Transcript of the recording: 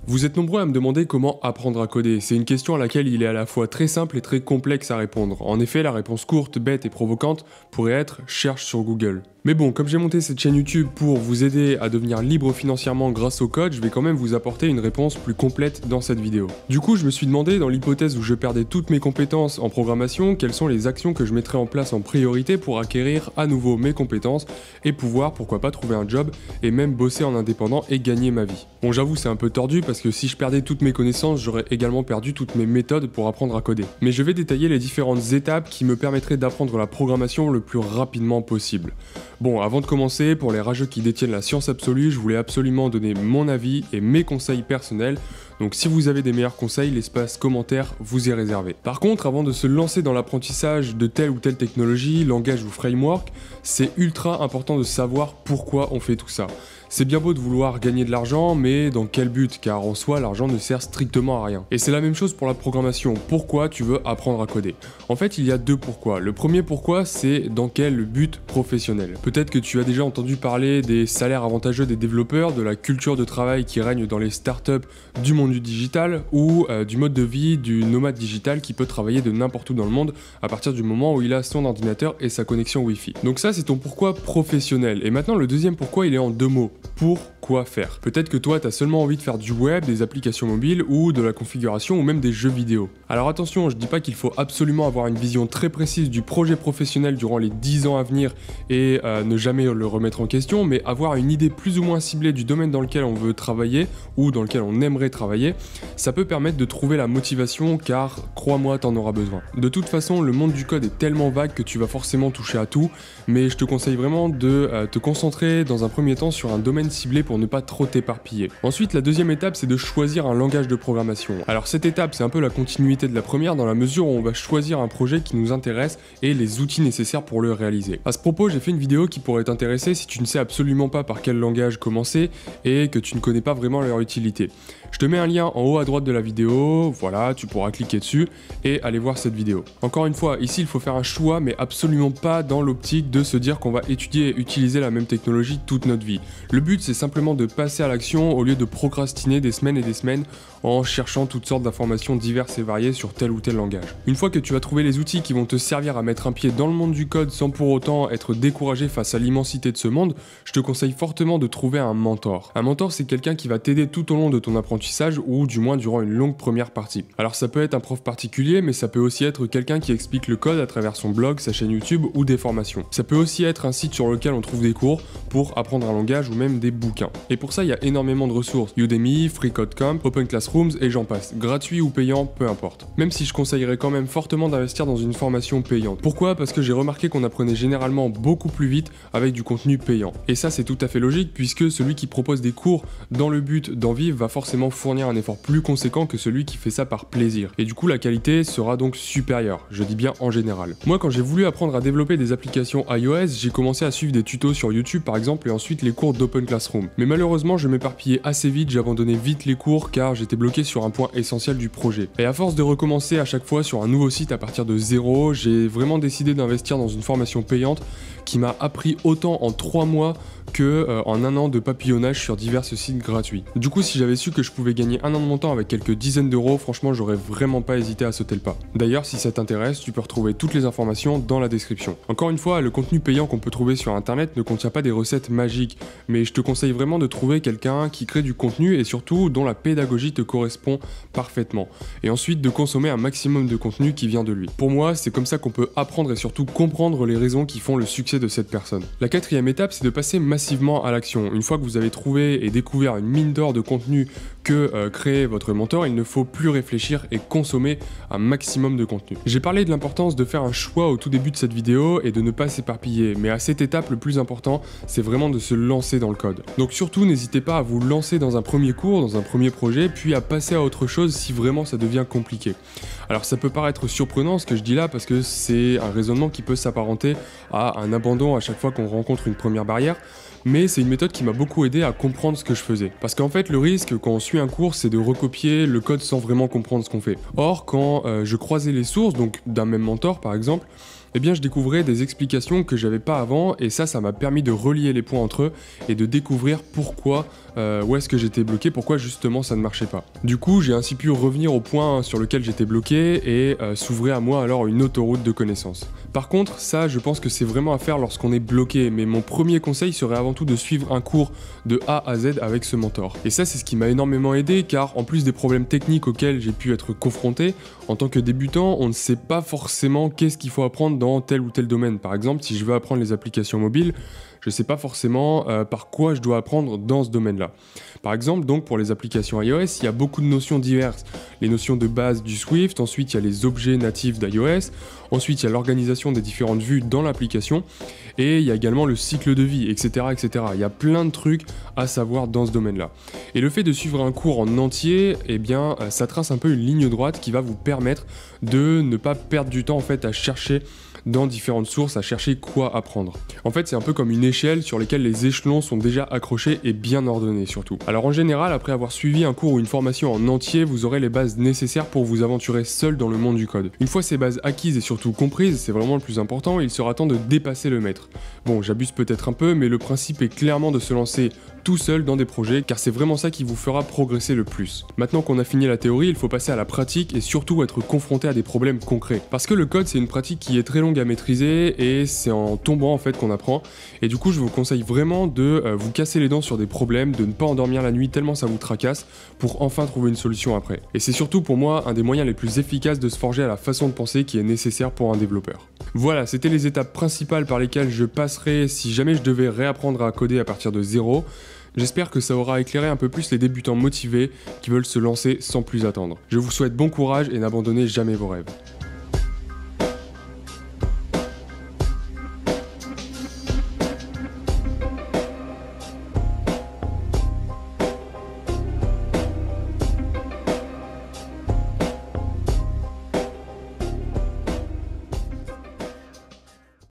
Vous êtes nombreux à me demander comment apprendre à coder. C'est une question à laquelle il est à la fois très simple et très complexe à répondre. En effet, la réponse courte, bête et provocante pourrait être « cherche sur Google ». Mais bon, comme j'ai monté cette chaîne YouTube pour vous aider à devenir libre financièrement grâce au code, je vais quand même vous apporter une réponse plus complète dans cette vidéo. Du coup, je me suis demandé, dans l'hypothèse où je perdais toutes mes compétences en programmation, quelles sont les actions que je mettrais en place en priorité pour acquérir à nouveau mes compétences et pouvoir, pourquoi pas, trouver un job et même bosser en indépendant et gagner ma vie. Bon, j'avoue, c'est un peu tordu parce que si je perdais toutes mes connaissances, j'aurais également perdu toutes mes méthodes pour apprendre à coder. Mais je vais détailler les différentes étapes qui me permettraient d'apprendre la programmation le plus rapidement possible. Bon, avant de commencer, pour les rageux qui détiennent la science absolue, je voulais absolument donner mon avis et mes conseils personnels. Donc si vous avez des meilleurs conseils, l'espace commentaire vous est réservé. Par contre, avant de se lancer dans l'apprentissage de telle ou telle technologie, langage ou framework, c'est ultra important de savoir pourquoi on fait tout ça. C'est bien beau de vouloir gagner de l'argent, mais dans quel but? Car en soi, l'argent ne sert strictement à rien. Et c'est la même chose pour la programmation. Pourquoi tu veux apprendre à coder? En fait, il y a deux pourquoi. Le premier pourquoi, c'est dans quel but professionnel. Peut-être que tu as déjà entendu parler des salaires avantageux des développeurs, de la culture de travail qui règne dans les startups du monde du digital, ou du mode de vie du nomade digital qui peut travailler de n'importe où dans le monde à partir du moment où il a son ordinateur et sa connexion Wi-Fi. Donc ça, c'est ton pourquoi professionnel. Et maintenant, le deuxième pourquoi, il est en deux mots. Pourquoi faire? Peut-être que toi, tu as seulement envie de faire du web, des applications mobiles ou de la configuration ou même des jeux vidéo. Alors attention, je dis pas qu'il faut absolument avoir une vision très précise du projet professionnel durant les 10 ans à venir et ne jamais le remettre en question, mais avoir une idée plus ou moins ciblée du domaine dans lequel on veut travailler ou dans lequel on aimerait travailler, ça peut permettre de trouver la motivation car, crois-moi, t'en auras besoin. De toute façon, le monde du code est tellement vague que tu vas forcément toucher à tout, mais je te conseille vraiment de te concentrer dans un premier temps sur un domaine ciblé pour ne pas trop t'éparpiller. Ensuite, la deuxième étape, c'est de choisir un langage de programmation. Alors cette étape, c'est un peu la continuité de la première dans la mesure où on va choisir un projet qui nous intéresse et les outils nécessaires pour le réaliser. À ce propos, j'ai fait une vidéo qui pourrait t'intéresser si tu ne sais absolument pas par quel langage commencer et que tu ne connais pas vraiment leur utilité. Je te mets un lien en haut à droite de la vidéo, voilà, tu pourras cliquer dessus et aller voir cette vidéo. Encore une fois, ici il faut faire un choix, mais absolument pas dans l'optique de se dire qu'on va étudier et utiliser la même technologie toute notre vie. Le but, c'est simplement de passer à l'action au lieu de procrastiner des semaines et des semaines en cherchant toutes sortes d'informations diverses et variées sur tel ou tel langage. Une fois que tu as trouvé les outils qui vont te servir à mettre un pied dans le monde du code sans pour autant être découragé face à l'immensité de ce monde, je te conseille fortement de trouver un mentor. Un mentor, c'est quelqu'un qui va t'aider tout au long de ton apprentissage ou du moins durant une longue première partie. Alors ça peut être un prof particulier, mais ça peut aussi être quelqu'un qui explique le code à travers son blog, sa chaîne YouTube ou des formations. Ça peut aussi être un site sur lequel on trouve des cours pour apprendre un langage ou même des bouquins. Et pour ça, il y a énormément de ressources. Udemy, FreeCodeCamp, Open Classrooms et j'en passe. Gratuit ou payant, peu importe. Même si je conseillerais quand même fortement d'investir dans une formation payante. Pourquoi? Parce que j'ai remarqué qu'on apprenait généralement beaucoup plus vite avec du contenu payant. Et ça, c'est tout à fait logique puisque celui qui propose des cours dans le but d'en vivre va forcément fournir un effort plus conséquent que celui qui fait ça par plaisir. Et du coup, la qualité sera donc supérieure. Je dis bien en général. Moi, quand j'ai voulu apprendre à développer des applications iOS, j'ai commencé à suivre des tutos sur YouTube par exemple et ensuite les cours d'Open Classroom. Mais malheureusement, je m'éparpillais assez vite, j'abandonnais vite les cours car j'étais bloqué sur un point essentiel du projet. Et à force de recommencer à chaque fois sur un nouveau site à partir de zéro, j'ai vraiment décidé d'investir dans une formation payante qui m'a appris autant en 3 mois que en un an de papillonnage sur divers sites gratuits. Du coup, si j'avais su que je pouvais gagner un an de mon temps avec quelques dizaines d'euros, franchement, j'aurais vraiment pas hésité à sauter le pas. D'ailleurs, si ça t'intéresse, tu peux retrouver toutes les informations dans la description. Encore une fois, le contenu payant qu'on peut trouver sur internet ne contient pas des recettes magiques, mais je te conseille vraiment de trouver quelqu'un qui crée du contenu et surtout dont la pédagogie te correspond parfaitement. Et ensuite de consommer un maximum de contenu qui vient de lui. Pour moi, c'est comme ça qu'on peut apprendre et surtout comprendre les raisons qui font le succès de cette personne. La quatrième étape, c'est de passer massivement à l'action. Une fois que vous avez trouvé et découvert une mine d'or de contenu que crée votre mentor, il ne faut plus réfléchir et consommer un maximum de contenu. J'ai parlé de l'importance de faire un choix au tout début de cette vidéo et de ne pas s'éparpiller, mais à cette étape, le plus important, c'est vraiment de se lancer dans le code. Donc surtout, n'hésitez pas à vous lancer dans un premier cours, dans un premier projet, puis à passer à autre chose si vraiment ça devient compliqué. Alors ça peut paraître surprenant ce que je dis là, parce que c'est un raisonnement qui peut s'apparenter à un abandon à chaque fois qu'on rencontre une première barrière, mais c'est une méthode qui m'a beaucoup aidé à comprendre ce que je faisais. Parce qu'en fait, le risque quand on suit un cours, c'est de recopier le code sans vraiment comprendre ce qu'on fait. Or, quand je croisais les sources, donc d'un même mentor par exemple, eh bien je découvrais des explications que j'avais pas avant, et ça m'a permis de relier les points entre eux et de découvrir pourquoi, où est-ce que j'étais bloqué, pourquoi justement ça ne marchait pas. Du coup, j'ai ainsi pu revenir au point sur lequel j'étais bloqué et s'ouvrir à moi alors une autoroute de connaissances. Par contre, ça, je pense que c'est vraiment à faire lorsqu'on est bloqué, mais mon premier conseil serait avant tout de suivre un cours de A à Z avec ce mentor. Et ça, c'est ce qui m'a énormément aidé, car en plus des problèmes techniques auxquels j'ai pu être confronté, en tant que débutant, on ne sait pas forcément qu'est-ce qu'il faut apprendre dans tel ou tel domaine. Par exemple, si je veux apprendre les applications mobiles, je ne sais pas forcément par quoi je dois apprendre dans ce domaine-là. Par exemple, donc pour les applications iOS, il y a beaucoup de notions diverses. Les notions de base du Swift, ensuite il y a les objets natifs d'iOS, ensuite il y a l'organisation des différentes vues dans l'application, et il y a également le cycle de vie, etc., etc. Il y a plein de trucs à savoir dans ce domaine-là. Et le fait de suivre un cours en entier, eh bien, ça trace un peu une ligne droite qui va vous permettre de ne pas perdre du temps en fait à chercher dans différentes sources, à chercher quoi apprendre. En fait, c'est un peu comme une échelle sur laquelle les échelons sont déjà accrochés et bien ordonnés surtout. Alors en général, après avoir suivi un cours ou une formation en entier, vous aurez les bases nécessaires pour vous aventurer seul dans le monde du code. Une fois ces bases acquises et surtout comprises, c'est vraiment le plus important, il sera temps de dépasser le maître. Bon, j'abuse peut-être un peu, mais le principe est clairement de se lancer tout seul dans des projets, car c'est vraiment ça qui vous fera progresser le plus. Maintenant qu'on a fini la théorie, il faut passer à la pratique et surtout être confronté à des problèmes concrets. Parce que le code, c'est une pratique qui est très longue à maîtriser et c'est en tombant en fait qu'on apprend. Et du coup, je vous conseille vraiment de vous casser les dents sur des problèmes, de ne pas endormir la nuit tellement ça vous tracasse, pour enfin trouver une solution après. Et c'est surtout pour moi un des moyens les plus efficaces de se forger à la façon de penser qui est nécessaire pour un développeur. Voilà, c'était les étapes principales par lesquelles je passerai si jamais je devais réapprendre à coder à partir de zéro. J'espère que ça aura éclairé un peu plus les débutants motivés qui veulent se lancer sans plus attendre. Je vous souhaite bon courage et n'abandonnez jamais vos rêves.